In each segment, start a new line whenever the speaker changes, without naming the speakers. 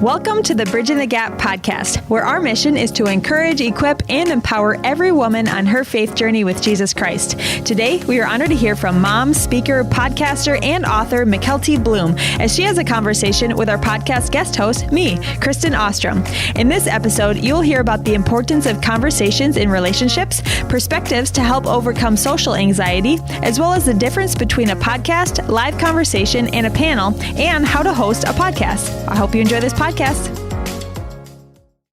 Welcome to the Bridging the Gap podcast, where our mission is to encourage, equip, and empower every woman on her faith journey with Jesus Christ. Today, we are honored to hear from mom, speaker, podcaster, and author Mykelti Blum, as she has a conversation with our podcast guest host, me, Kristen Ostrom. In this episode, you'll hear about the importance of conversations in relationships, perspectives to help overcome social anxiety, as well as the difference between a podcast, live conversation, and a panel, and how to host a podcast. I hope you enjoy this podcast.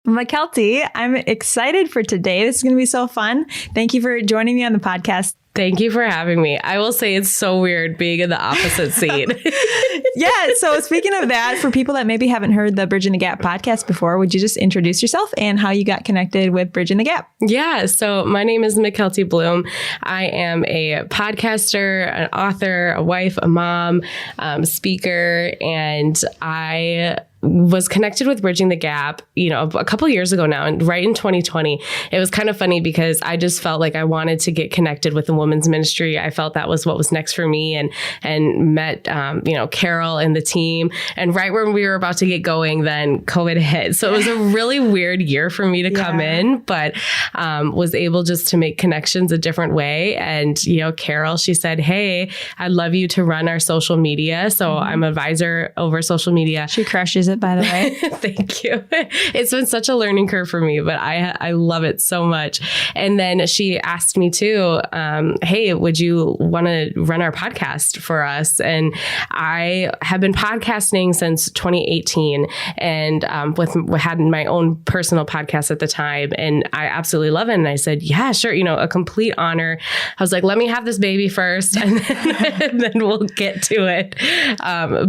Mykelti, I'm excited for today. This is going to be so fun. Thank you for joining me on the podcast.
Thank you for having me. I will say it's so weird being in the opposite seat.
Yeah. So speaking of that, for people that maybe haven't heard the Bridging the Gap podcast before, would you just introduce yourself and how you got connected with Bridging the Gap?
Yeah. So my name is Mykelti Blum. I am a podcaster, an author, a wife, a mom, speaker, and I was connected with Bridging the Gap, a couple years ago now, and right in 2020. It was kind of funny because I just felt like I wanted to get connected with the women's ministry. I felt that was what was next for me, and met, Carol and the team. And right when we were about to get going, then COVID hit. So it was a really weird year for me to come in, but was able just to make connections a different way. And, Carol, she said, "Hey, I'd love you to run our social media." So I'm advisor over social media.
She crushes it, by the way.
Thank you. It's been such a learning curve for me, but I love it so much. And then she asked me too, "Hey, would you want to run our podcast for us?" And I have been podcasting since 2018, and had my own personal podcast at the time, and I absolutely love it. And I said, "Yeah, sure." A complete honor. I was like, "Let me have this baby first, and then we'll get to it."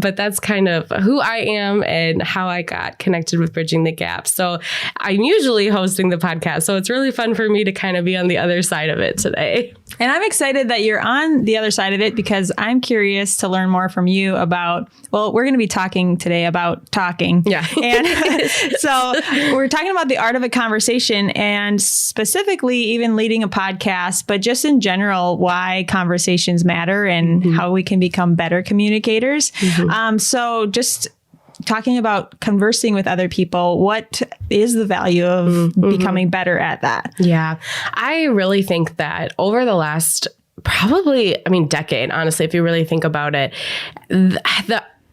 But that's kind of who I am and how I got connected with Bridging the Gap. So I'm usually hosting the podcast. So it's really fun for me to kind of be on the other side of it today.
And I'm excited that you're on the other side of it because I'm curious to learn more from you about, we're going to be talking today about talking.
Yeah.
And so we're talking about the art of a conversation and specifically even leading a podcast, but just in general, why conversations matter and how we can become better communicators. So just talking about conversing with other people, what is the value of becoming better at that?
Yeah, I really think that over the last decade, honestly, if you really think about it,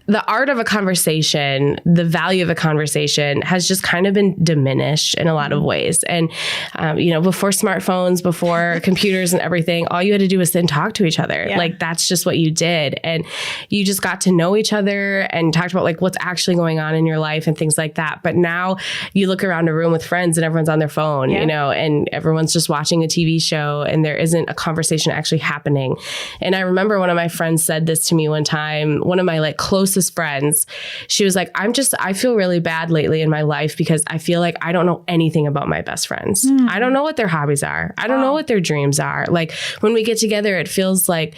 the art of a conversation, the value of a conversation has just kind of been diminished in a lot of ways. And, before smartphones, before computers and everything, all you had to do was sit and talk to each other. Yeah. Like, that's just what you did. And you just got to know each other and talked about like what's actually going on in your life and things like that. But now you look around a room with friends and everyone's on their phone, and everyone's just watching a TV show and there isn't a conversation actually happening. And I remember one of my friends said this to me one time, one of my closest friends, she was like, I feel really bad lately in my life because I feel like I don't know anything about my best friends. I don't know what their hobbies are. I don't know what their dreams are. Like when we get together, it feels like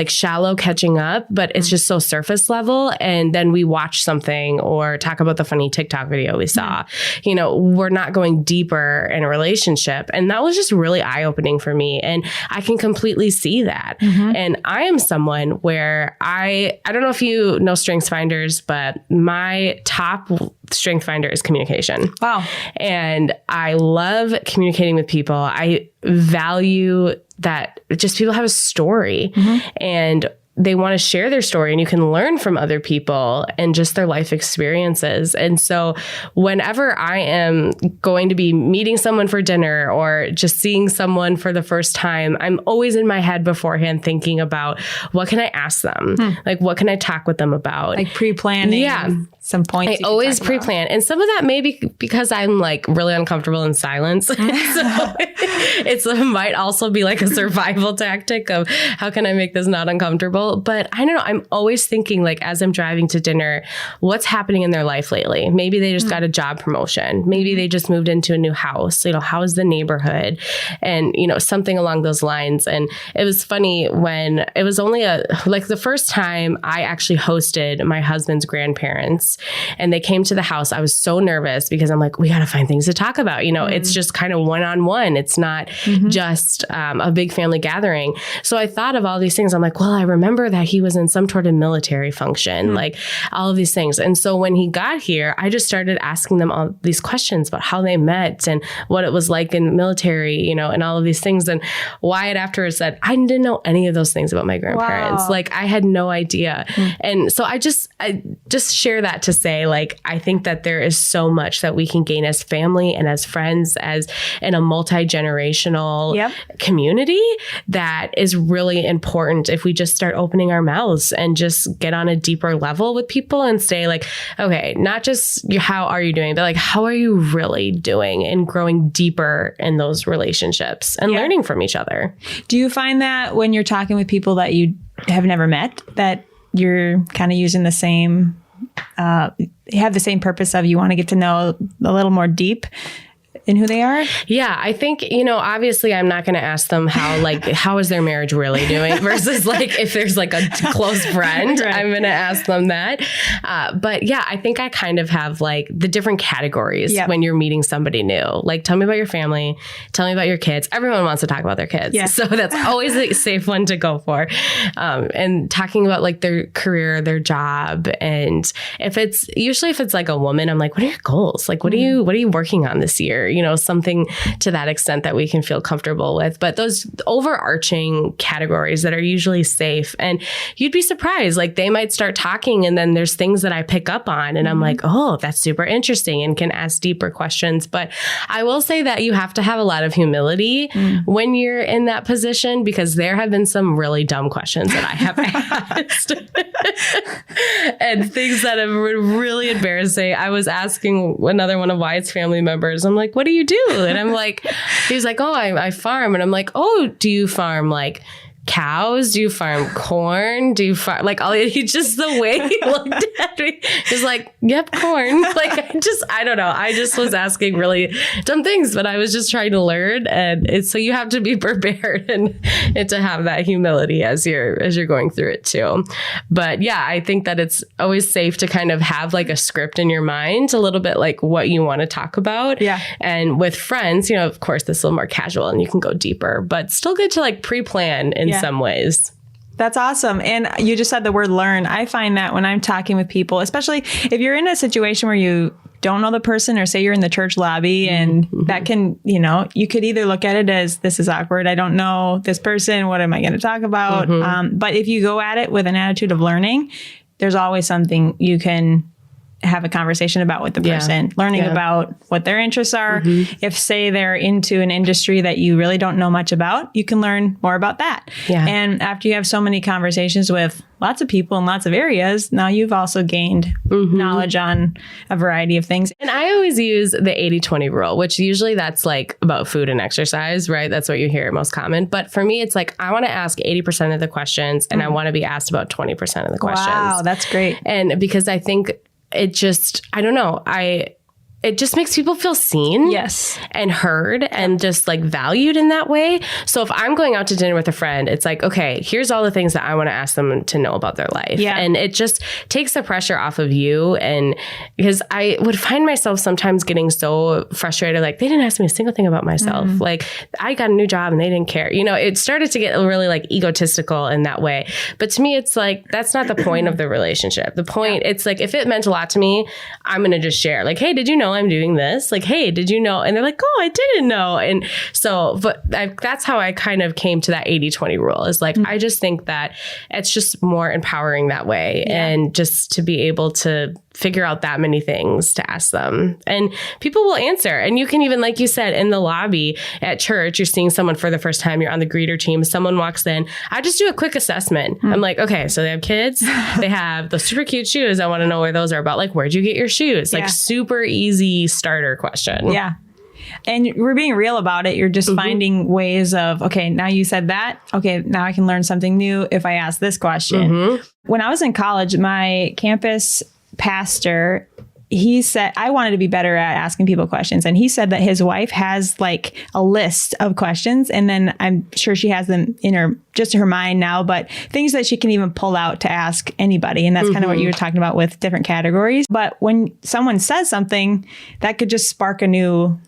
shallow catching up, but it's just so surface level. And then we watch something or talk about the funny TikTok video we saw. We're not going deeper in a relationship. And that was just really eye-opening for me. And I can completely see that. And I am someone where I don't know if you know strengths finders, but my top strength finder is communication.
Wow.
And I love communicating with people. I value that just people have a story and they want to share their story, and you can learn from other people and just their life experiences. And so whenever I am going to be meeting someone for dinner or just seeing someone for the first time, I'm always in my head beforehand thinking about what can I ask them? Like, what can I talk with them about?
Like pre-planning.
Yeah.
Some points.
I always pre-plan. And some of that may be because I'm really uncomfortable in silence. So it might also be like a survival tactic of how can I make this not uncomfortable? But I don't know. I'm always thinking as I'm driving to dinner, what's happening in their life lately? Maybe they just got a job promotion. Maybe they just moved into a new house. How is the neighborhood? And, something along those lines. And it was funny when it was only the first time I actually hosted my husband's grandparents. kids and they came to the house, I was so nervous because I'm like, we got to find things to talk about. It's just kind of one-on-one. It's not just a big family gathering. So I thought of all these things. I'm like, well, I remember that he was in some sort of military function, like all of these things. And so when he got here, I just started asking them all these questions about how they met and what it was like in the military, and all of these things. And Wyatt afterwards said, I didn't know any of those things about my grandparents.
Wow.
Like I had no idea. And so I just share that to say, like, I think that there is so much that we can gain as family and as friends, as in a multi-generational community that is really important if we just start opening our mouths and just get on a deeper level with people and say like, okay, not just how are you doing, but like, how are you really doing, and growing deeper in those relationships and learning from each other.
Do you find that when you're talking with people that you have never met, that you're kind of using the same, have the same purpose of you want to get to know a little more deep in who they are?
Yeah, I think, obviously I'm not going to ask them how is their marriage really doing versus like if there's like a close friend, right. I'm going to ask them that. But yeah, I think I kind of have like the different categories when you're meeting somebody new. Like, tell me about your family, tell me about your kids. Everyone wants to talk about their kids. Yeah. So that's always a safe one to go for. And talking about like their career, their job. And if it's like a woman, I'm like, what are your goals? Like, what are you working on this year? Something to that extent that we can feel comfortable with. But those overarching categories that are usually safe, and you'd be surprised, like they might start talking and then there's things that I pick up on and I'm like, oh, that's super interesting, and can ask deeper questions. But I will say that you have to have a lot of humility when you're in that position, because there have been some really dumb questions that I have asked and things that have been really embarrassing. I was asking another one of Wyatt's family members, I'm like, what do you do? And I'm like, he's like, oh, I farm. And I'm like, oh, do you farm like cows? Do you farm corn? Do you farm like all? He just, the way he looked at me, he's like, yep, corn. Like I don't know. I just was asking really dumb things, but I was just trying to learn. And so you have to be prepared and to have that humility as you're going through it too. But yeah, I think that it's always safe to kind of have like a script in your mind, a little bit like what you want to talk about. Yeah. And with friends, of course, this is a little more casual and you can go deeper, but still good to like pre-plan in some ways.
That's awesome. And you just said the word learn. I find that when I'm talking with people, especially if you're in a situation where you don't know the person, or say you're in the church lobby and that can, you could either look at it as, this is awkward, I don't know this person, what am I going to talk about? But if you go at it with an attitude of learning, there's always something you can have a conversation about with the person, learning about what their interests are. If, say, they're into an industry that you really don't know much about, you can learn more about that. Yeah. And after you have so many conversations with lots of people in lots of areas, now you've also gained knowledge on a variety of things.
And I always use the 80-20 rule, which usually that's like about food and exercise, right? That's what you hear most common. But for me, it's like, I want to ask 80% of the questions and I want to be asked about 20% of the questions.
Wow, that's great.
And because I think it just, I don't know, it just makes people feel seen and heard and just like valued in that way. So if I'm going out to dinner with a friend, it's like, okay, here's all the things that I want to ask them to know about their life. Yeah. And it just takes the pressure off of you. And because I would find myself sometimes getting so frustrated, like they didn't ask me a single thing about myself. Like I got a new job and they didn't care. It started to get really like egotistical in that way. But to me, it's like, that's not the point of the relationship. The point, it's like, if it meant a lot to me, I'm going to just share like, hey, did you know I'm doing this? Like, hey, did you know? And they're like, oh, I didn't know. And so, but that's how I kind of came to that 80-20 rule, is like, I just think that it's just more empowering that way. And just to be able to figure out that many things to ask them, and people will answer. And you can even, like you said, in the lobby at church, you're seeing someone for the first time, you're on the greeter team, someone walks in, I just do a quick assessment. I'm like, okay, so they have kids, they have those super cute shoes, I want to know where those are about. Like, where'd you get your shoes? Like super easy starter question. Yeah.
And we're being real about it. You're just finding ways of, okay, now you said that. Okay, now I can learn something new if I ask this question. When I was in college, my campus pastor, he said, I wanted to be better at asking people questions. And he said that his wife has like a list of questions. And then I'm sure she has them in her mind now, but things that she can even pull out to ask anybody. And that's kind of what you were talking about with different categories. But when someone says something, that could just spark a new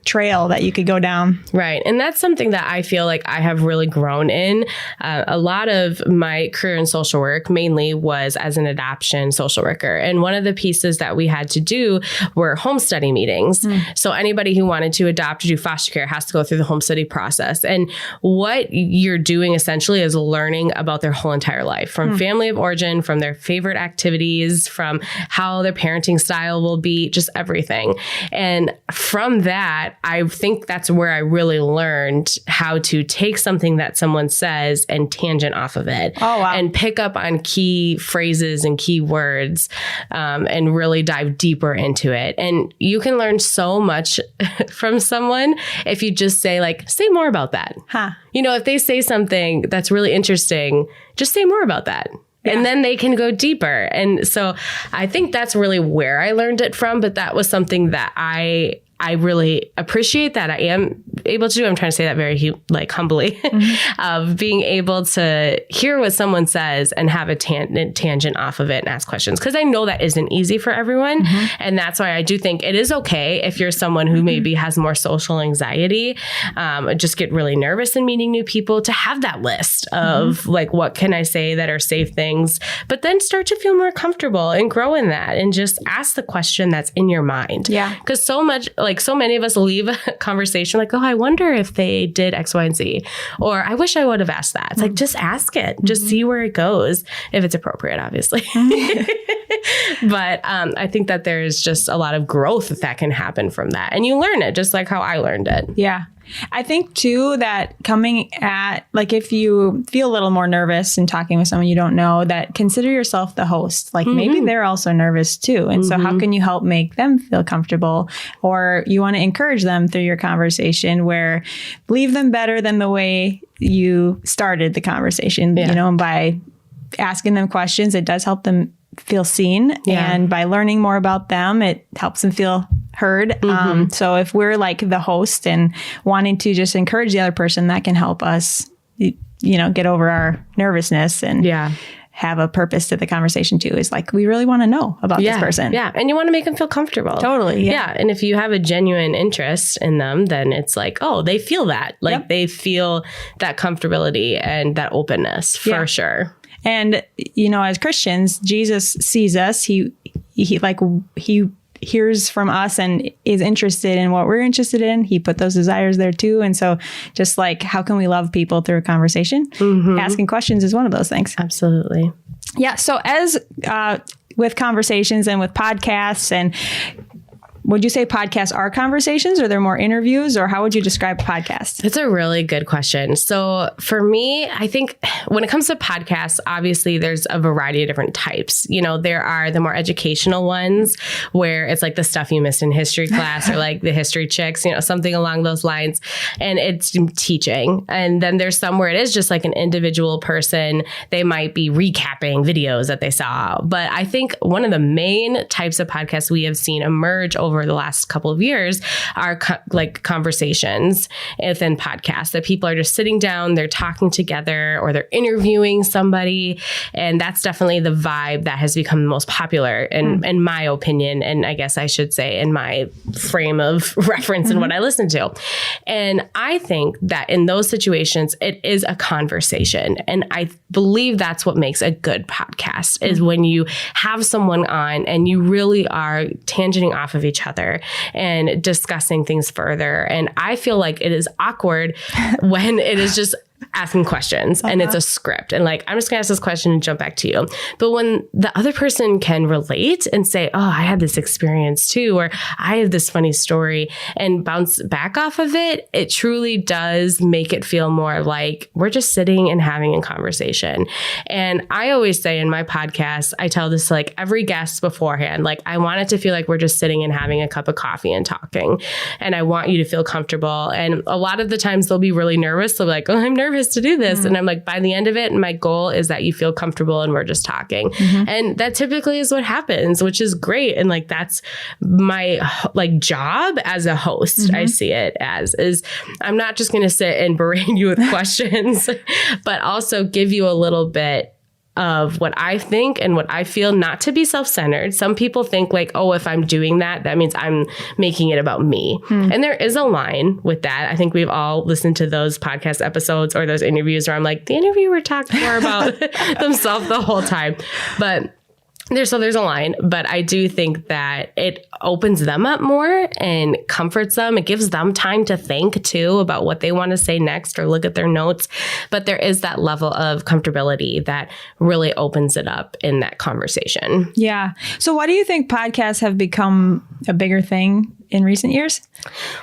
trail that you could go down.
Right. And that's something that I feel like I have really grown in. A lot of my career in social work mainly was as an adoption social worker. And one of the pieces that we had to do were home study meetings. So anybody who wanted to adopt or do foster care has to go through the home study process. And what you're doing essentially is learning about their whole entire life, from family of origin, from their favorite activities, from how their parenting style will be, just everything. And from that, I think that's where I really learned how to take something that someone says and tangent off of it.
Oh, wow.
And pick up on key phrases and key words and really dive deeper into it. And you can learn so much from someone if you just say more about that. You know, if they say something that's really interesting, just say more about that. Yeah. And then they can go deeper. And so I think that's really where I learned it from. But that was something that I really appreciate that I am able to do. I'm trying to say that very humbly, of being able to hear what someone says and have a tangent off of it and ask questions. Because I know that isn't easy for everyone. And that's why I do think it is okay if you're someone who maybe has more social anxiety, just get really nervous in meeting new people, to have that list of what can I say that are safe things, but then start to feel more comfortable and grow in that and just ask the question that's in your mind.
Yeah.
Because so many of us leave a conversation like, oh, I wonder if they did X, Y, and Z, or I wish I would have asked that. It's like, just ask it, just see where it goes, if it's appropriate, obviously. But I think that there's just a lot of growth that can happen from that. And you learn it just like how I learned it.
Yeah. I think too that coming at, if you feel a little more nervous in talking with someone you don't know, that consider yourself the host. Maybe they're also nervous too. And so how can you help make them feel comfortable? Or you want to encourage them through your conversation, where leave them better than the way you started the conversation, and by asking them questions, it does help them feel seen. And by learning more about them, it helps them feel heard. So if we're the host and wanting to just encourage the other person, that can help us, get over our nervousness and have a purpose to the conversation too. Is we really want to know about this person. Yeah.
And you want to make them feel comfortable.
Totally.
Yeah. And if you have a genuine interest in them, then it's oh, they feel that. They feel that comfortability and that openness for sure.
And, as Christians, Jesus sees us. He hears from us and is interested in what we're interested in. He put those desires there too. And so just how can we love people through a conversation? Asking questions is one of those things.
Absolutely.
Yeah. So as with conversations and with podcasts, and would you say podcasts are conversations, or they're more interviews, or how would you describe podcasts?
That's a really good question. So for me, I think when it comes to podcasts, obviously there's a variety of different types. There are the more educational ones where it's the stuff you missed in history class, or the history chicks, something along those lines. And it's teaching. And then there's some where it is just an individual person. They might be recapping videos that they saw. But I think one of the main types of podcasts we have seen emerge over the last couple of years are conversations within podcasts, that people are just sitting down, they're talking together, or they're interviewing somebody. And that's definitely the vibe that has become the most popular in my opinion. And I guess I should say in my frame of reference and what I listen to. And I think that in those situations, it is a conversation. And I believe that's what makes a good podcast, is when you have someone on and you really are tangenting off of each other and discussing things further. And I feel like it is awkward when it is just asking questions and it's a script and I'm just gonna ask this question and jump back to you. But when the other person can relate and say, oh, I had this experience too, or I have this funny story, and bounce back off of it, it truly does make it feel more like we're just sitting and having a conversation. And I always say in my podcast, I tell this to every guest beforehand, I want it to feel like we're just sitting and having a cup of coffee and talking. And I want you to feel comfortable. And a lot of the times they'll be really nervous. They'll be oh, I'm nervous. nervous to do this. And I'm like, by the end of it, my goal is that you feel comfortable and we're just talking. And that typically is what happens, which is great. And like, that's my like job as a host. I see it as is I'm not just going to sit and berate you with questions, but also give you a little bit of what I think and what I feel, not to be self-centered. Some people think like, oh, if I'm doing that, that means I'm making it about me. And there is a line with that. I think we've all listened to those podcast episodes or those interviews where I'm like, the interviewer talked more about themselves the whole time. But there's a line, but I do think that it opens them up more and comforts them. It gives them time to think too about what they want to say next or look at their notes. But there is that level of comfortability that really opens it up in that conversation.
Yeah. So why do you think podcasts have become a bigger thing in recent years?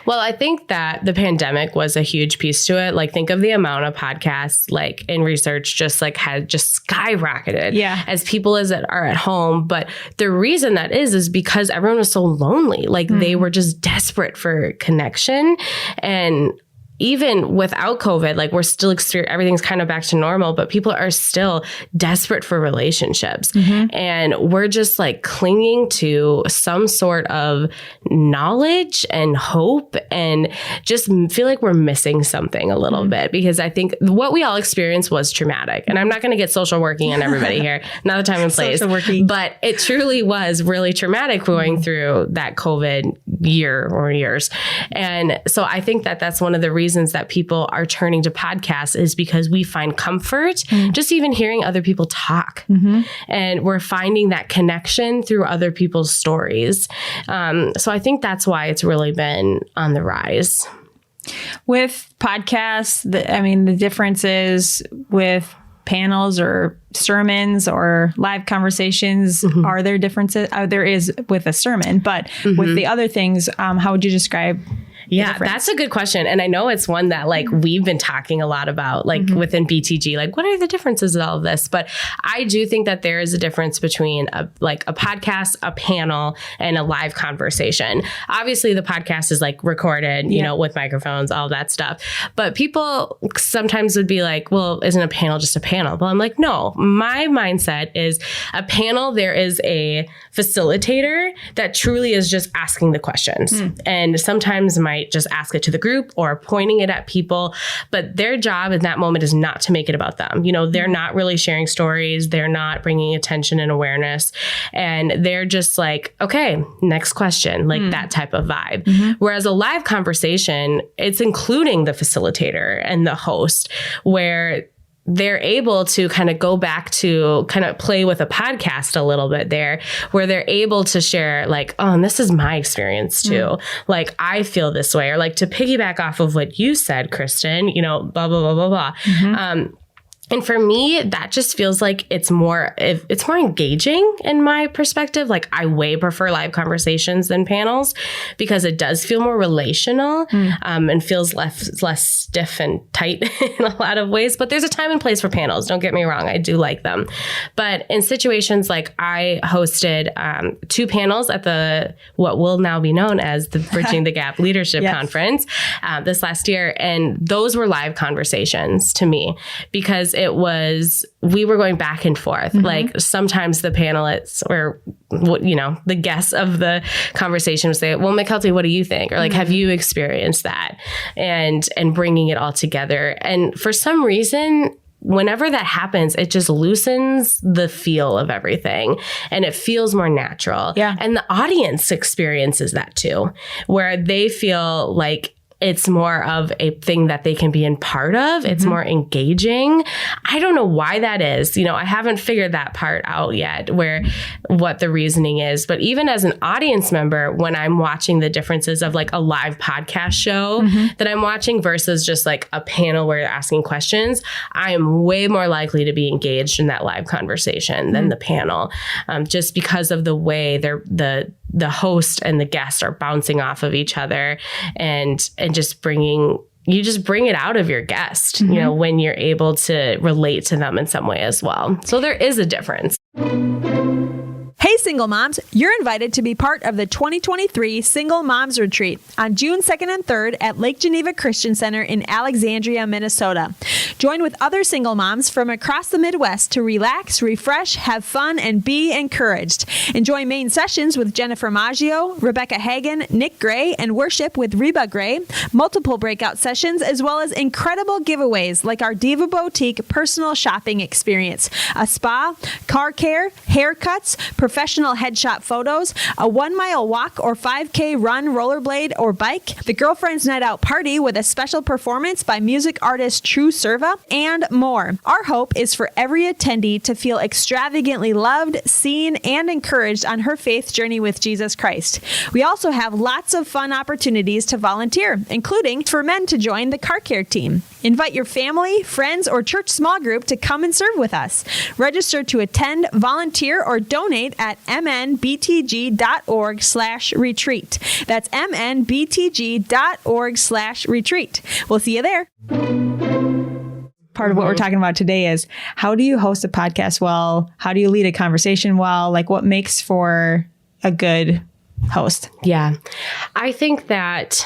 Well, I think that the pandemic was a huge piece to it. Like, think of the amount of podcasts, like in research, just like had just skyrocketed as people as it are at home. But the reason that is because everyone was so lonely. Like they were just desperate for connection. And even without COVID, like we're still everything's kind of back to normal, but people are still desperate for relationships. And we're just like clinging to some sort of knowledge and hope and just feel like we're missing something a little bit, because I think what we all experienced was traumatic. And I'm not going to get social working on everybody here, not the time and place, but it truly was really traumatic going through that COVID year or years. And so I think that that's one of the reasons that people are turning to podcasts, is because we find comfort just even hearing other people talk. And we're finding that connection through other people's stories. So I think that's why it's really been on the rise.
With podcasts, the differences with panels or sermons or live conversations, are there differences? There is with a sermon, but with the other things, how would you describe?
Yeah, that's a good question. And I know it's one that like we've been talking a lot about, like within BTG, like what are the differences in all of this? But I do think that there is a difference between a podcast, a panel, and a live conversation. Obviously, the podcast is like recorded, you know, with microphones, all that stuff. But people sometimes would be like, well, isn't a panel just a panel? Well, I'm like, no, my mindset is a panel. There is a facilitator that truly is just asking the questions. And sometimes might just ask it to the group or pointing it at people, but their job in that moment is not to make it about them. You know, they're not really sharing stories. They're not bringing attention and awareness. And they're just like, okay, next question, like that type of vibe. Whereas a live conversation, it's including the facilitator and the host, where they're able to kind of go back to kind of play with a podcast a little bit there, where they're able to share like, oh, and this is my experience too. Like, I feel this way, or like to piggyback off of what you said, Kristen, you know, blah, blah, blah, blah, blah. And for me, that just feels like it's more engaging in my perspective. Like, I way prefer live conversations than panels, because it does feel more relational and feels less stiff and tight in a lot of ways. But there's a time and place for panels. Don't get me wrong. I do like them. But in situations like I hosted 2 panels at what will now be known as the Bridging the Gap Leadership Conference this last year. And those were live conversations to me, because we were going back and forth. Like, sometimes the panelists or, you know, the guests of the conversation would say, well, Mykelti, what do you think? Or like, have you experienced that? And bringing it all together. And for some reason, whenever that happens, it just loosens the feel of everything and it feels more natural. And the audience experiences that too, where they feel like it's more of a thing that they can be in part of. It's more engaging. I don't know why that is. You know, I haven't figured that part out yet, what the reasoning is. But even as an audience member, when I'm watching the differences of like a live podcast show that I'm watching versus just like a panel where you're asking questions, I am way more likely to be engaged in that live conversation than the panel, just because of the way the host and the guest are bouncing off of each other and just bring it out of your guest, you know, when you're able to relate to them in some way as well. So there is a difference.
Hey, single moms, you're invited to be part of the 2023 Single Moms Retreat on June 2nd and 3rd at Lake Geneva Christian Center in Alexandria, Minnesota. Join with other single moms from across the Midwest to relax, refresh, have fun, and be encouraged. Enjoy main sessions with Jennifer Maggio, Rebecca Hagan, Nick Gray, and worship with Reba Gray, multiple breakout sessions, as well as incredible giveaways like our Diva Boutique personal shopping experience, a spa, car care, haircuts, professional headshot photos, a 1-mile walk or 5K run, rollerblade, or bike, the Girlfriends Night Out party with a special performance by music artist True Serva, and more. Our hope is for every attendee to feel extravagantly loved, seen, and encouraged on her faith journey with Jesus Christ. We also have lots of fun opportunities to volunteer, including for men to join the car care team. Invite your family, friends, or church small group to come and serve with us. Register to attend, volunteer, or donate at mnbtg.org/retreat. That's mnbtg.org/retreat. We'll see you there. Part of what we're talking about today is how do you host a podcast well? How do you lead a conversation well? Like what makes for a good host?
Yeah. I think that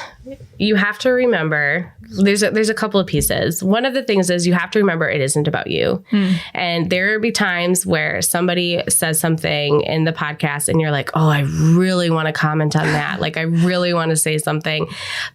you have to remember there's a couple of pieces. One of the things is you have to remember it isn't about you. And there will be times where somebody says something in the podcast and you're like, oh, I really want to comment on that. Like, I really want to say something.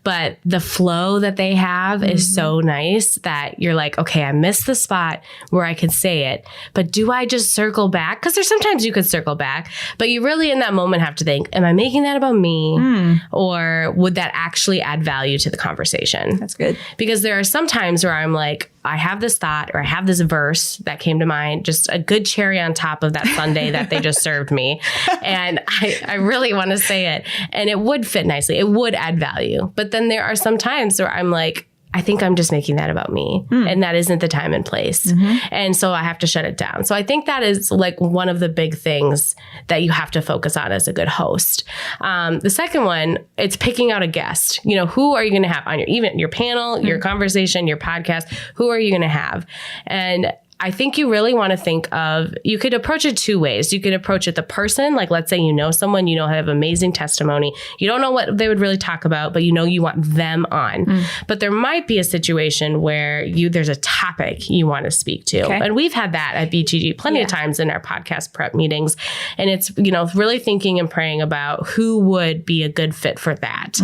But the flow that they have is so nice that you're like, okay, I missed the spot where I could say it. But do I just circle back? Because there's sometimes you could circle back, but you really in that moment have to think, am I making that about me? Or would that actually add value to the conversation?
That's good.
Because there are some times where I'm like, I have this thought or I have this verse that came to mind, just a good cherry on top of that sundae that they just served me. And I really want to say it. And it would fit nicely. It would add value. But then there are some times where I'm like, I think I'm just making that about me. And that isn't the time and place. And so I have to shut it down. So I think that is like one of the big things that you have to focus on as a good host. The second one, it's picking out a guest. You know, who are you going to have on your panel, your conversation, your podcast? Who are you going to have? And I think you really want to think of, you could approach it two ways. You could approach it the person, like let's say you know someone, you know, have amazing testimony. You don't know what they would really talk about, but you know you want them on. But there might be a situation where there's a topic you want to speak to. Okay. And we've had that at BTG plenty of times in our podcast prep meetings. And it's, you know, really thinking and praying about who would be a good fit for that.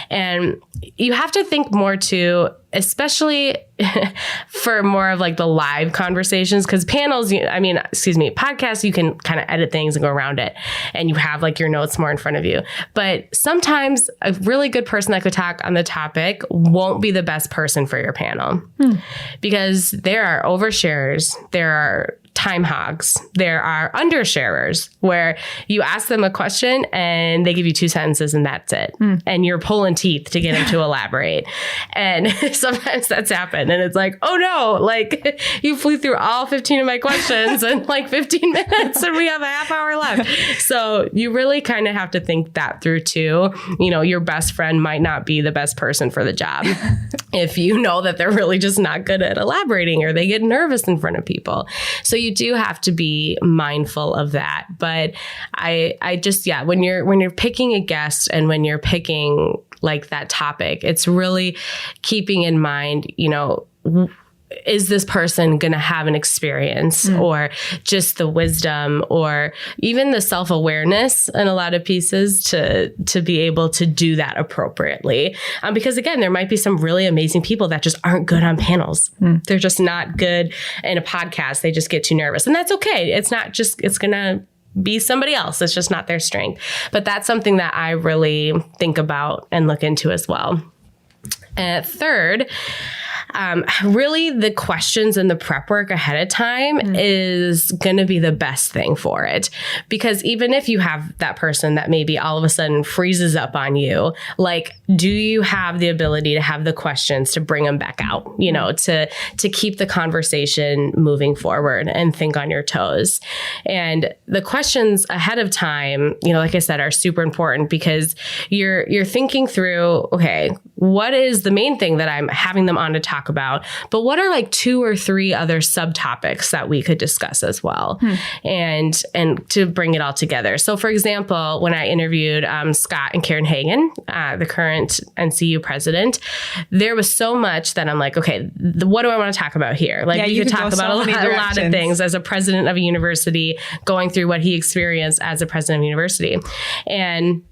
And you have to think more too, especially for more of like the live conversations, because podcasts, you can kind of edit things and go around it and you have like your notes more in front of you. But sometimes a really good person that could talk on the topic won't be the best person for your panel because there are oversharers, there are time hogs, there are undersharers where you ask them a question and they give you 2 sentences and that's it. And you're pulling teeth to get them to elaborate. And sometimes that's happened. And it's like, oh no, like you flew through all 15 of my questions in like 15 minutes and we have a half hour left. So you really kind of have to think that through too. You know, your best friend might not be the best person for the job if you know that they're really just not good at elaborating or they get nervous in front of people. So you do have to be mindful of that. But I just, when you're picking a guest and when you're picking like that topic, it's really keeping in mind, you know, is this person going to have an experience or just the wisdom or even the self-awareness in a lot of pieces to be able to do that appropriately? Because again, there might be some really amazing people that just aren't good on panels. They're just not good in a podcast. They just get too nervous, and that's okay. It's not just, it's going to be somebody else. It's just not their strength. But that's something that I really think about and look into as well. Third, really the questions and the prep work ahead of time is going to be the best thing for it. Because even if you have that person that maybe all of a sudden freezes up on you, like, do you have the ability to have the questions to bring them back out, you know, to keep the conversation moving forward and think on your toes? And the questions ahead of time, you know, like I said, are super important because you're thinking through, okay, what is the main thing that I'm having them on to talk talk about, but what are like 2 or 3 other subtopics that we could discuss as well, and to bring it all together. So, for example, when I interviewed Scott and Karen Hagan, the current NCU president, there was so much that I'm like, okay, what do I want to talk about here? Like, you could talk about a lot of things as a president of a university, going through what he experienced as a president of a university. And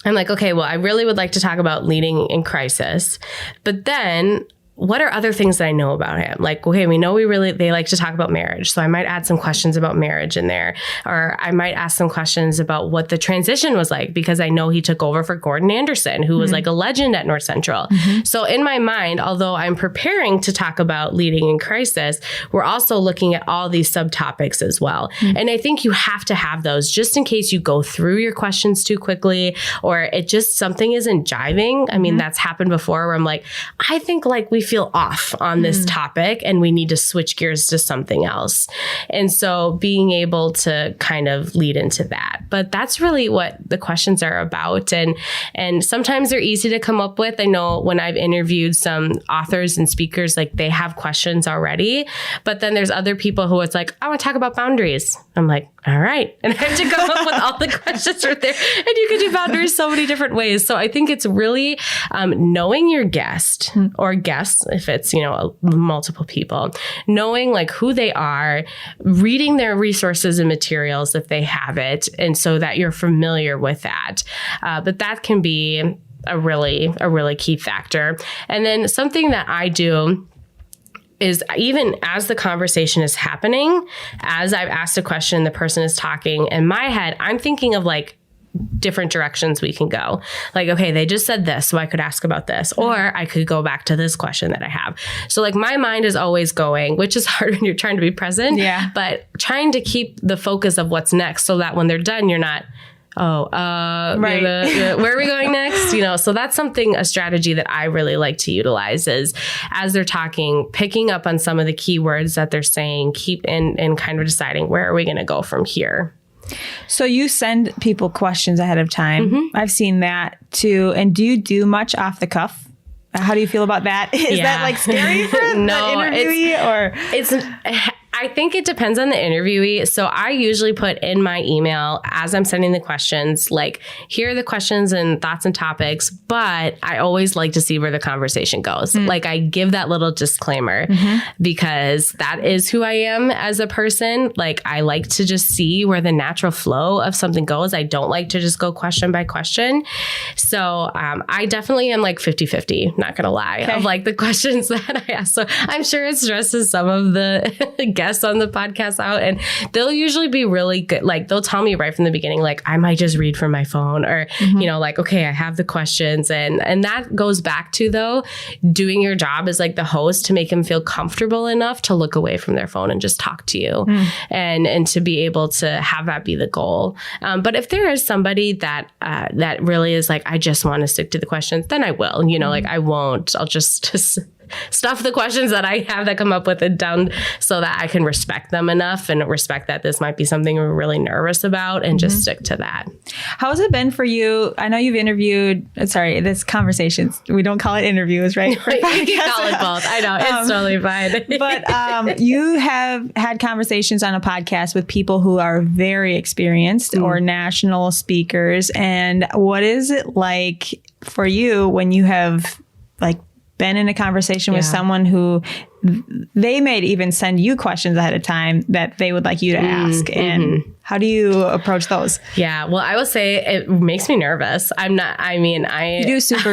I'm like, okay, well, I really would like to talk about leading in crisis, but then what are other things that I know about him? Like, okay, we know they like to talk about marriage. So I might add some questions about marriage in there, or I might ask some questions about what the transition was like, because I know he took over for Gordon Anderson, who was like a legend at North Central. So in my mind, although I'm preparing to talk about leading in crisis, we're also looking at all these subtopics as well. And I think you have to have those just in case you go through your questions too quickly, or it just something isn't jiving. I mean, that's happened before where I'm like, I think like we feel off on this topic and we need to switch gears to something else. And so being able to kind of lead into that. But that's really what the questions are about. And sometimes they're easy to come up with. I know when I've interviewed some authors and speakers, like they have questions already, but then there's other people who it's like, I want to talk about boundaries. I'm like, all right. And I have to come up with all the questions right there. And you can do boundaries so many different ways. So I think it's really knowing your guest or guests, if it's, multiple people, knowing like who they are, reading their resources and materials if they have it. And so that you're familiar with that. But that can be a really key factor. And then something that I do is even as the conversation is happening, as I've asked a question, the person is talking, in my head, I'm thinking of like different directions we can go. Like, okay, they just said this, so I could ask about this, or I could go back to this question that I have. So like my mind is always going, which is hard when you're trying to be present, but trying to keep the focus of what's next so that when they're done, you're not, right. Where are we going next? So that's a strategy that I really like to utilize is as they're talking, picking up on some of the keywords that they're saying, keep in kind of deciding where are we going to go from here.
So you send people questions ahead of time. I've seen that too. And do you do much off the cuff? How do you feel about that? Is that like scary for the interviewee? I think it depends on the interviewee. So I usually put in my email as I'm sending the questions, like, here are the questions and thoughts and topics, but I always like to see where the conversation goes. Like I give that little disclaimer because that is who I am as a person. Like I like to just see where the natural flow of something goes. I don't like to just go question by question. So I definitely am like 50-50, not going to lie, of like the questions that I ask. So I'm sure it stresses some of the guests on the podcast out, and they'll usually be really good. Like they'll tell me right from the beginning, like I might just read from my phone, or like, okay, I have the questions, and that goes back to though doing your job as like the host to make them feel comfortable enough to look away from their phone and just talk to you, and to be able to have that be the goal. But if there is somebody that really is like, I just want to stick to the questions, then I will. Like I won't. I'll just stuff the questions that I have that come up with it down so that I can respect them enough and respect that this might be something we're really nervous about and just stick to that. How has it been for you? I know you've interviewed, this conversations. We don't call it interviews, right?
We can call it both. I know. It's totally fine.
But you have had conversations on a podcast with people who are very experienced or national speakers. And what is it like for you when you have like been in a conversation with someone who they may even send you questions ahead of time that they would like you to ask? And how do you approach those?
Yeah, well, I will say it makes me nervous. You
do super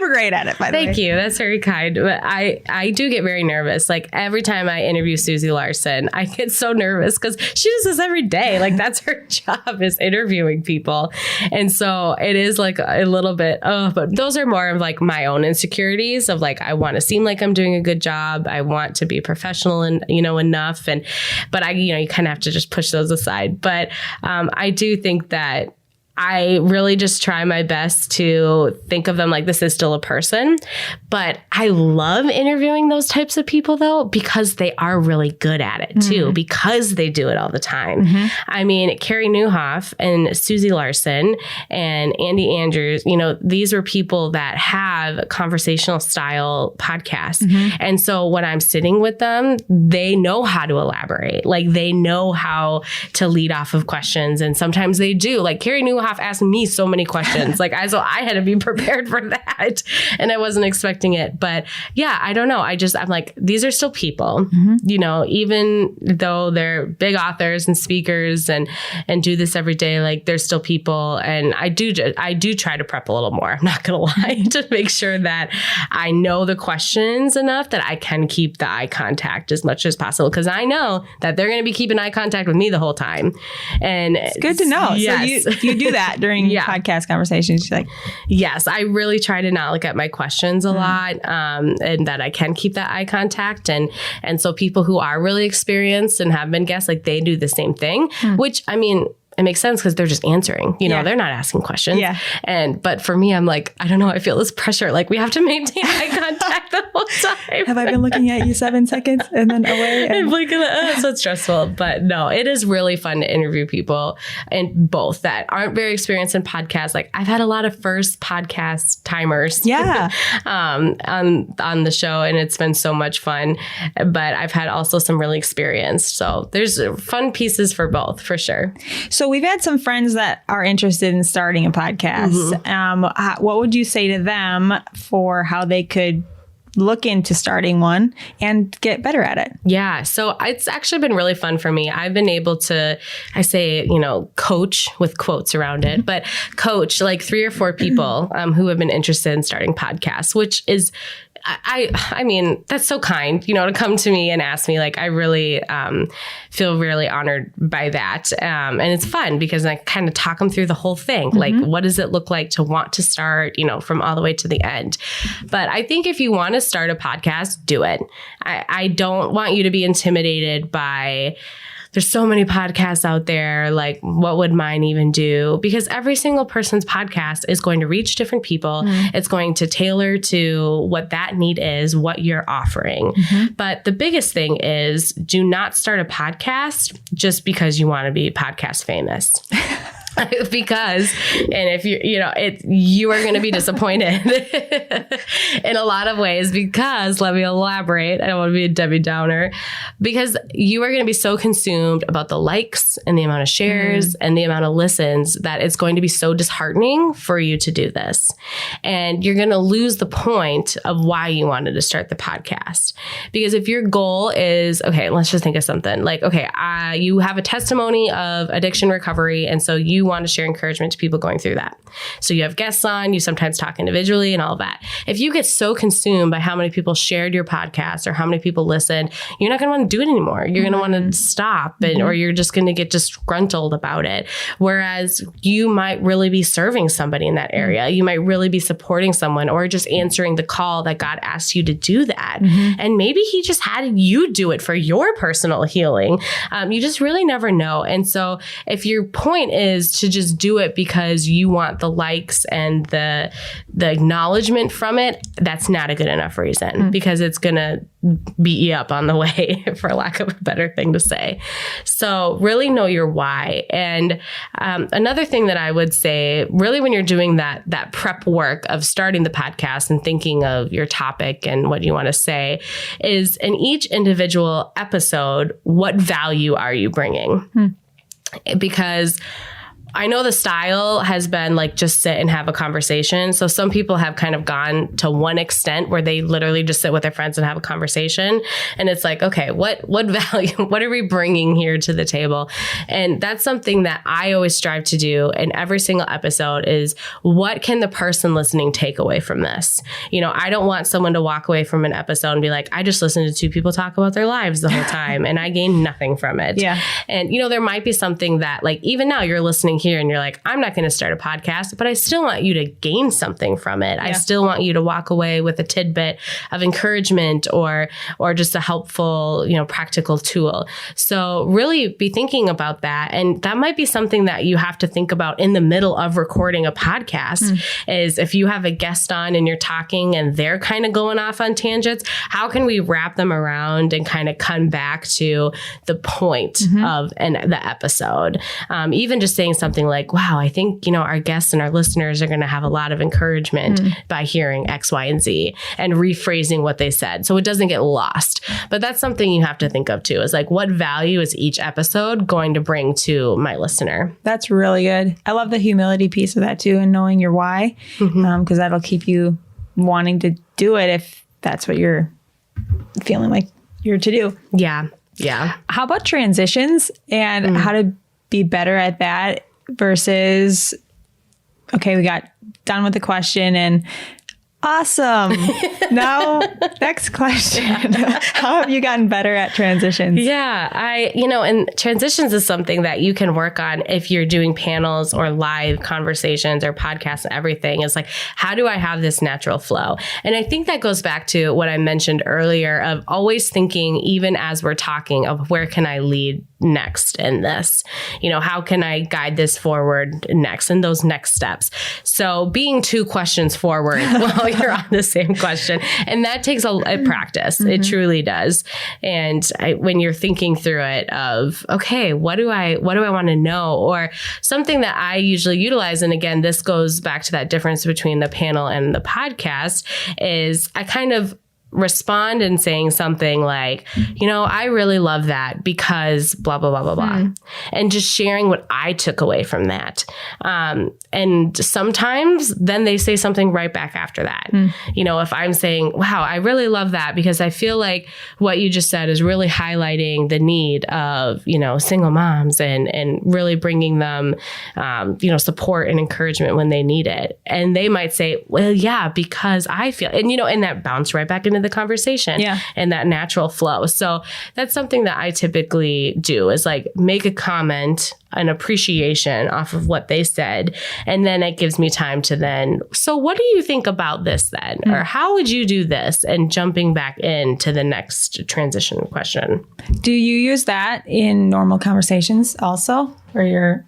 great at it, by the way.
Thank you. That's very kind. But I do get very nervous. Like every time I interview Susie Larson, I get so nervous because she does this every day. Like that's her job, is interviewing people. And so it is like a little bit, but those are more of like my own insecurities of like, I want to seem like I'm doing a good job. I want to be professional and, enough. But you kind of have to just push those aside. But I do think that I really just try my best to think of them like this is still a person. But I love interviewing those types of people, though, because they are really good at it, too, because they do it all the time. I mean, Carrie Newhoff and Susie Larson and Andy Andrews, these are people that have conversational style podcasts. And so when I'm sitting with them, they know how to elaborate. Like, they know how to lead off of questions. And sometimes they do. Like, Carrie Newhoff asked me so many questions. So I had to be prepared for that. And I wasn't expecting it. But yeah, I don't know. I'm like, these are still people, even though they're big authors and speakers and do this every day, like they're still people. And I do try to prep a little more. I'm not going to lie, to make sure that I know the questions enough that I can keep the eye contact as much as possible. Because I know that they're going to be keeping eye contact with me the whole time. And
it's good to know.
Yes.
So you do that during podcast conversations. You're like,
yes, I really try to not look at my questions a lot, and that I can keep that eye contact. And so people who are really experienced and have been guests, like they do the same thing, which, I mean, it makes sense because they're just answering, they're not asking questions. Yeah. But for me, I'm like, I don't know. I feel this pressure. Like we have to maintain eye contact the whole time.
Have I been looking at you 7 seconds and then away?
And blinking so it's stressful. But no, it is really fun to interview people, and both that aren't very experienced in podcasts. Like I've had a lot of first podcast timers on the show, and it's been so much fun. But I've had also some really experienced. So there's fun pieces for both, for sure.
So we've had some friends that are interested in starting a podcast. What would you say to them for how they could look into starting one and get better at it?
Yeah. So it's actually been really fun for me. I've been able to, I say, coach with quotes around it, but coach like 3 or 4 people who have been interested in starting podcasts, which is, I mean, that's so kind, to come to me and ask me. Like, I really feel really honored by that. And it's fun because I kind of talk them through the whole thing. Like, what does it look like to want to start, from all the way to the end? But I think if you want to start a podcast, do it. I don't want you to be intimidated by, there's so many podcasts out there. Like, what would mine even do? Because every single person's podcast is going to reach different people. It's going to tailor to what that need is, what you're offering. But the biggest thing is, do not start a podcast just because you want to be podcast famous. Because, and if you are going to be disappointed in a lot of ways, because let me elaborate. I don't want to be a Debbie Downer, because you are going to be so consumed about the likes and the amount of shares and the amount of listens that it's going to be so disheartening for you to do this. And you're going to lose the point of why you wanted to start the podcast. Because if your goal is, okay, let's just think of something like, okay, you have a testimony of addiction recovery. And so you want to share encouragement to people going through that. So you have guests on, you sometimes talk individually and all of that. If you get so consumed by how many people shared your podcast or how many people listened, you're not going to want to do it anymore. You're going to want to stop, or you're just going to get disgruntled about it. Whereas you might really be serving somebody in that area. You might really be supporting someone, or just answering the call that God asked you to do that. And maybe he just had you do it for your personal healing. You just really never know. And so if your point is to just do it because you want the likes and the acknowledgement from it, that's not a good enough reason, because it's going to beat you up on the way, for lack of a better thing to say. So really know your why. And another thing that I would say, really, when you're doing that prep work of starting the podcast and thinking of your topic and what you want to say, is in each individual episode, what value are you bringing? Because I know the style has been like just sit and have a conversation. So some people have kind of gone to one extent where they literally just sit with their friends and have a conversation. And it's like, okay, what value, what are we bringing here to the table? And that's something that I always strive to do in every single episode, is what can the person listening take away from this? I don't want someone to walk away from an episode and be like, I just listened to 2 people talk about their lives the whole time and I gained nothing from it. Yeah. And, there might be something that, like, even now you're listening here and you're like, I'm not going to start a podcast, but I still want you to gain something from it. I still want you to walk away with a tidbit of encouragement or just a helpful, practical tool. So really be thinking about that. And that might be something that you have to think about in the middle of recording a podcast is if you have a guest on and you're talking and they're kind of going off on tangents, how can we wrap them around and kind of come back to the point of the episode? Even just saying something like, wow, I think, our guests and our listeners are going to have a lot of encouragement by hearing X, Y, and Z and rephrasing what they said so it doesn't get lost. But that's something you have to think of too, is like, what value is each episode going to bring to my listener?
That's really good. I love the humility piece of that too, and knowing your why, because that'll keep you wanting to do it if that's what you're feeling like you're to do.
Yeah. Yeah.
How about transitions and how to be better at that versus, okay, we got done with the question and awesome. Now, next question. How have you gotten better at transitions?
Yeah, and transitions is something that you can work on if you're doing panels or live conversations or podcasts and everything. Is like, how do I have this natural flow? And I think that goes back to what I mentioned earlier of always thinking, even as we're talking, of where can I lead next in this? How can I guide this forward next and those next steps? So being 2 questions forward while you're on the same question. And that takes a practice. It truly does. And when you're thinking through it of, okay, what do I want to know? Or something that I usually utilize. And again, this goes back to that difference between the panel and the podcast is I kind of respond in saying something like, I really love that because blah, blah, blah, blah, blah. And just sharing what I took away from that. And sometimes then they say something right back after that. If I'm saying, wow, I really love that because I feel like what you just said is really highlighting the need of, single moms and really bringing them, support and encouragement when they need it. And they might say, well, yeah, because I feel, and that bounce right back into the conversation and that natural flow. So that's something that I typically do is like make a comment, an appreciation off of what they said. And then it gives me time to then, so what do you think about this then? Or how would you do this? And jumping back into the next transition question.
Do you use that in normal conversations also? Or you're...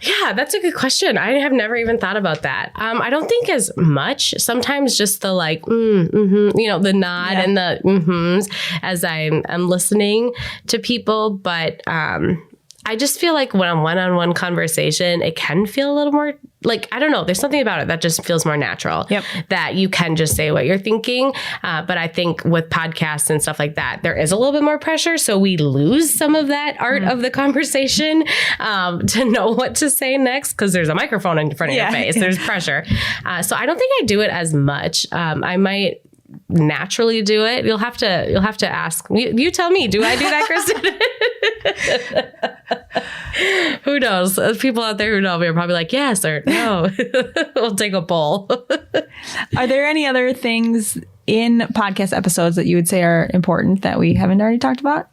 Yeah, that's a good question. I have never even thought about that. I don't think as much. Sometimes just the like, the nod and the mm-hms as I'm listening to people. But I just feel like when I'm one-on-one conversation, it can feel a little more like, I don't know, there's something about it that just feels more natural that you can just say what you're thinking. But I think with podcasts and stuff like that, there is a little bit more pressure. So we lose some of that art of the conversation to know what to say next because there's a microphone in front of your face. There's pressure. So I don't think I do it as much. I might naturally do it. You'll have to ask. You tell me, do I do that, Kristen? Who knows? People out there who know me are probably like, yes or no. We'll take a poll.
Are there any other things in podcast episodes that you would say are important that we haven't already talked about?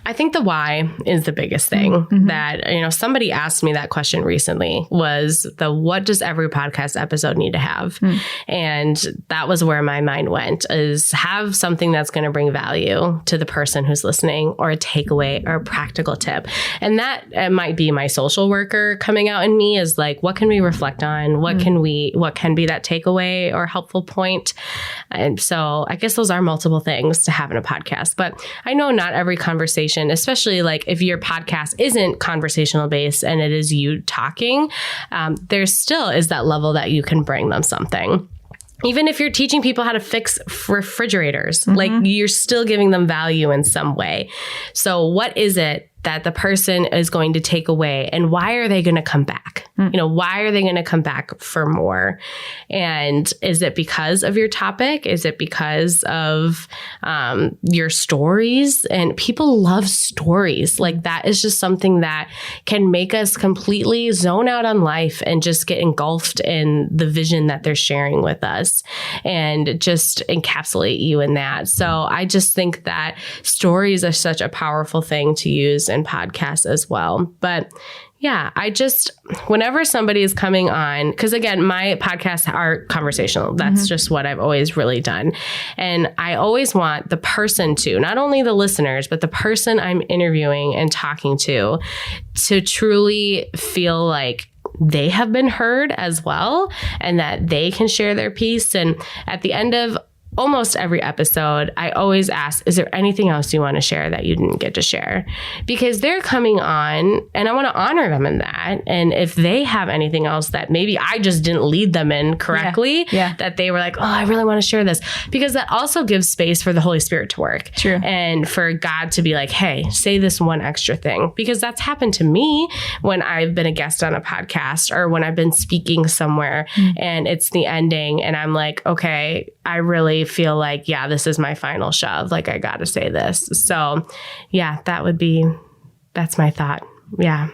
I think the why is the biggest thing that, somebody asked me that question recently was what does every podcast episode need to have? And that was where my mind went is have something that's going to bring value to the person who's listening or a takeaway or a practical tip. And that might be my social worker coming out in me is like, what can we reflect on? What can be that takeaway or helpful point? And so I guess those are multiple things to have in a podcast, but I know not every conversation, especially like if your podcast isn't conversational based and it is you talking, there still is that level that you can bring them something. Even if you're teaching people how to fix refrigerators, like you're still giving them value in some way. So what is it that the person is going to take away and why are they going to come back? Why are they going to come back for more? And is it because of your topic? Is it because of your stories? And people love stories. Like that is just something that can make us completely zone out on life and just get engulfed in the vision that they're sharing with us and just encapsulate you in that. So I just think that stories are such a powerful thing to use in podcasts as well. But yeah, whenever somebody is coming on, because again, my podcasts are conversational. That's just what I've always really done. And I always want the person to, not only the listeners, but the person I'm interviewing and talking to truly feel like they have been heard as well, and that they can share their piece. And at the end of almost every episode, I always ask, is there anything else you want to share that you didn't get to share? Because they're coming on and I want to honor them in that. And if they have anything else that maybe I just didn't lead them in correctly, that they were like, oh, I really want to share this, because that also gives space for the Holy Spirit to work.
True.
And for God to be like, hey, say this one extra thing, because that's happened to me when I've been a guest on a podcast or when I've been speaking somewhere and it's the ending and I'm like, okay, I really feel like, yeah, this is my final shove. Like, I got to say this. So yeah, that's my thought. Yeah.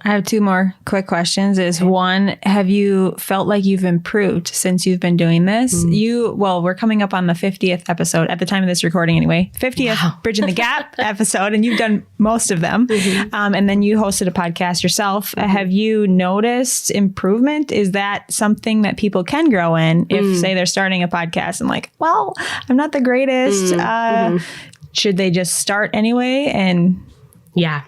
I have two more quick questions. One, have you felt like you've improved since you've been doing this? We're coming up on the 50th episode at the time of this recording anyway, 50th Bridging the Gap episode, and you've done most of them. And then you hosted a podcast yourself. Have you noticed improvement? Is that something that people can grow in if, say, they're starting a podcast and like, well, I'm not the greatest. Should they just start anyway? And
yeah.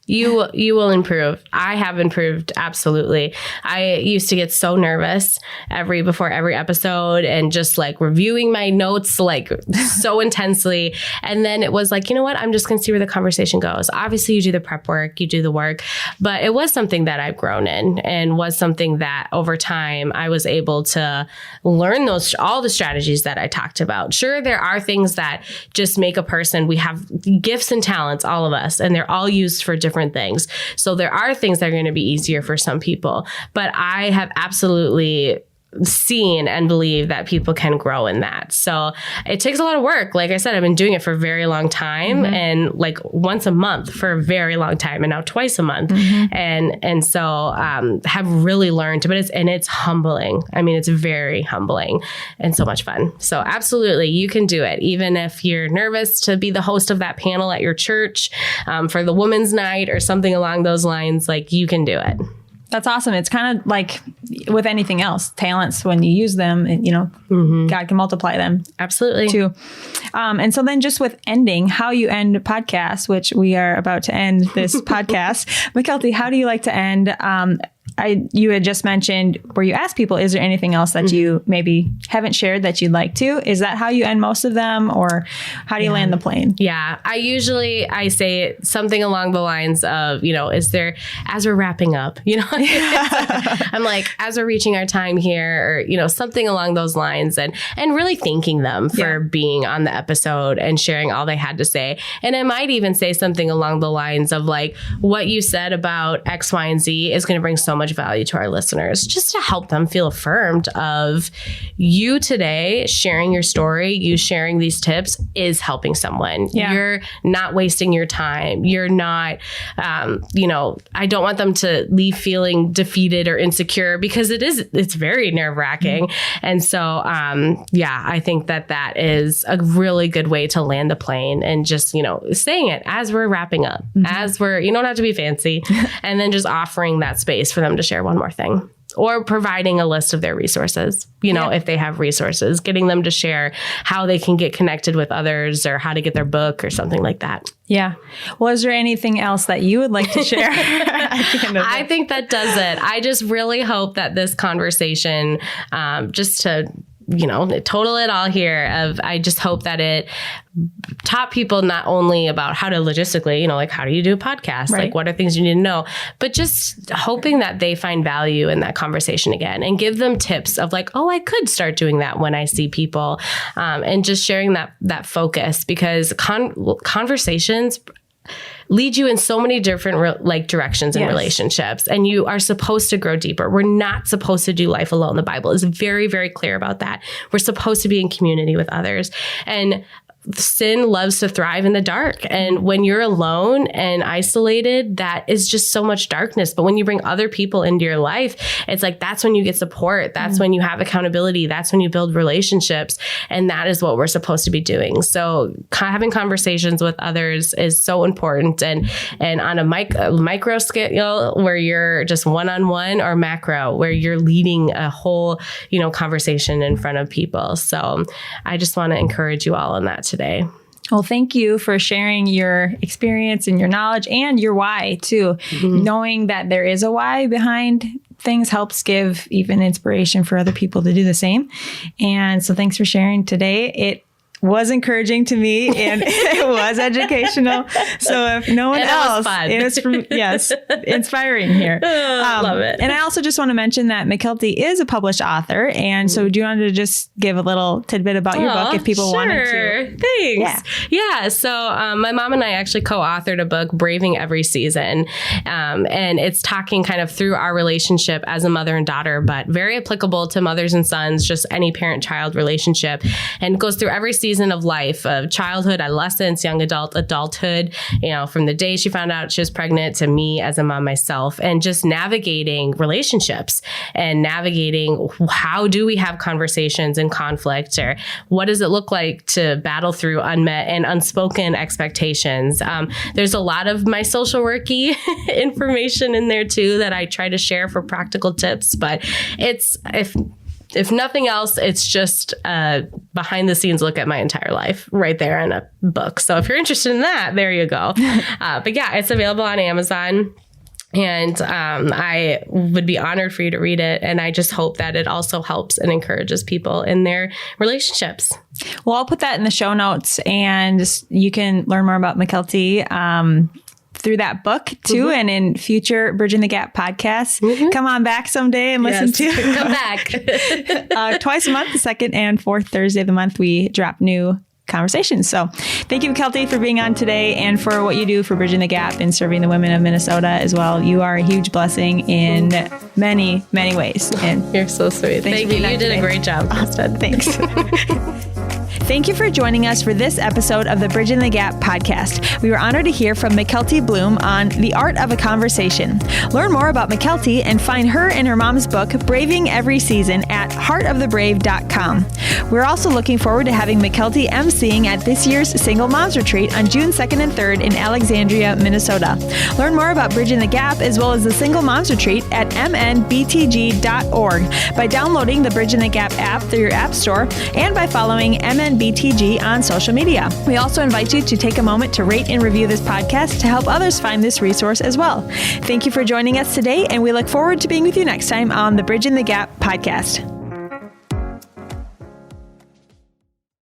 You will improve. I have improved. Absolutely. I used to get so nervous before every episode and just like reviewing my notes like so intensely. And then it was like, you know what? I'm just going to see where the conversation goes. Obviously you do the prep work, you do the work, but it was something that I've grown in and was something that over time I was able to learn all the strategies that I talked about. Sure, there are things that just make a person, we have gifts and talents, all of us, and they're all used for different things. So there are things that are going to be easier for some people, but I have absolutely seen and believe that people can grow in that. So it takes a lot of work. Like I said, I've been doing it for a very long time and like once a month for a very long time and now twice a month. And so have really learned, but it's humbling. I mean, it's very humbling and so much fun. So absolutely, you can do it. Even if you're nervous to be the host of that panel at your church for the women's night or something along those lines, like you can do it.
That's awesome. It's kind of like with anything else, talents, when you use them, God can multiply them.
Absolutely.
Too. And so then just with ending, how you end podcasts, which we are about to end this podcast. Mykelti, how do you like to end? You had just mentioned where you ask people, is there anything else that you maybe haven't shared that you'd like to? Is that how you end most of them, or how do you land the plane?
Yeah, I say something along the lines of, is there, as we're wrapping up, I'm like, as we're reaching our time here, or, something along those lines, and really thanking them for being on the episode and sharing all they had to say. And I might even say something along the lines of like, what you said about X, Y, and Z is going to bring so much value to our listeners, just to help them feel affirmed of you today sharing your story, you sharing these tips is helping someone. You're not wasting your time. You're not, I don't want them to leave feeling defeated or insecure, because it's very nerve wracking. And so, I think that is a really good way to land the plane, and just, saying it as we're wrapping up, as we're, you don't have to be fancy, and then just offering that space for them to share one more thing, or providing a list of their resources, if they have resources, getting them to share how they can get connected with others or how to get their book or something like that.
Yeah. Well, is there anything else that you would like to share?
I think that does it. I just really hope that this conversation, just to total it all here, I just hope that it taught people not only about how to logistically, like how do you do a podcast? Right. Like what are things you need to know, but just hoping that they find value in that conversation again, and give them tips of like, oh, I could start doing that when I see people, and just sharing that focus, because conversations lead you in so many different directions in relationships, and you are supposed to grow deeper. We're not supposed to do life alone. The Bible is very, very clear about that. We're supposed to be in community with others. And sin loves to thrive in the dark. And when you're alone and isolated, that is just so much darkness. But when you bring other people into your life, it's like, that's when you get support. That's when you have accountability. That's when you build relationships. And that is what we're supposed to be doing. So having conversations with others is so important. And on a micro scale where you're just one-on-one, or macro where you're leading a whole, conversation in front of people. So I just want to encourage you all on that today.
Well, thank you for sharing your experience and your knowledge and your why too. Knowing that there is a why behind things helps give even inspiration for other people to do the same. And so thanks for sharing today. It was encouraging to me and it was educational. So if no one else, it was inspiring here.
Love it.
And I also just want to mention that Mykelti is a published author. And so do you want to just give a little tidbit about your book if people wanted to?
Thanks. Yeah. So my mom and I actually co-authored a book, Braving Every Season. And it's talking kind of through our relationship as a mother and daughter, but very applicable to mothers and sons, just any parent-child relationship. And it goes through every season of life, of childhood, adolescence, young adulthood, from the day she found out she was pregnant to me as a mom myself, and just navigating relationships and navigating how do we have conversations in conflict, or what does it look like to battle through unmet and unspoken expectations. There's a lot of my social worky information in there too that I try to share for practical tips, but if nothing else, it's just a behind the scenes look at my entire life right there in a book. So if you're interested in that, there you go. But yeah, it's available on Amazon. And I would be honored for you to read it. And I just hope that it also helps and encourages people in their relationships.
Well, I'll put that in the show notes, and you can learn more about Mykelti through that book too, and in future Bridging the Gap podcasts. Come on back someday and listen to.
Come back.
Twice a month, the second and fourth Thursday of the month, we drop new conversations. So thank you, Mykelti, for being on today and for what you do for Bridging the Gap and serving the women of Minnesota as well. You are a huge blessing in many, many ways. And
you're so sweet. Thank you. You did a great job.
Awesome. Thanks. Thank you for joining us for this episode of the Bridging the Gap podcast. We were honored to hear from Mykelti Blum on The Art of a Conversation. Learn more about Mykelti and find her and her mom's book, Braving Every Season, at heartofthebrave.com. We're also looking forward to having Mykelti emceeing at this year's Single Moms Retreat on June 2nd and 3rd in Alexandria, Minnesota. Learn more about Bridging the Gap as well as the Single Moms Retreat at mnbtg.org by downloading the Bridging the Gap app through your app store and by following MNBTG on social media. We also invite you to take a moment to rate and review this podcast to help others find this resource as well. Thank you for joining us today, and we look forward to being with you next time on the Bridging the Gap podcast.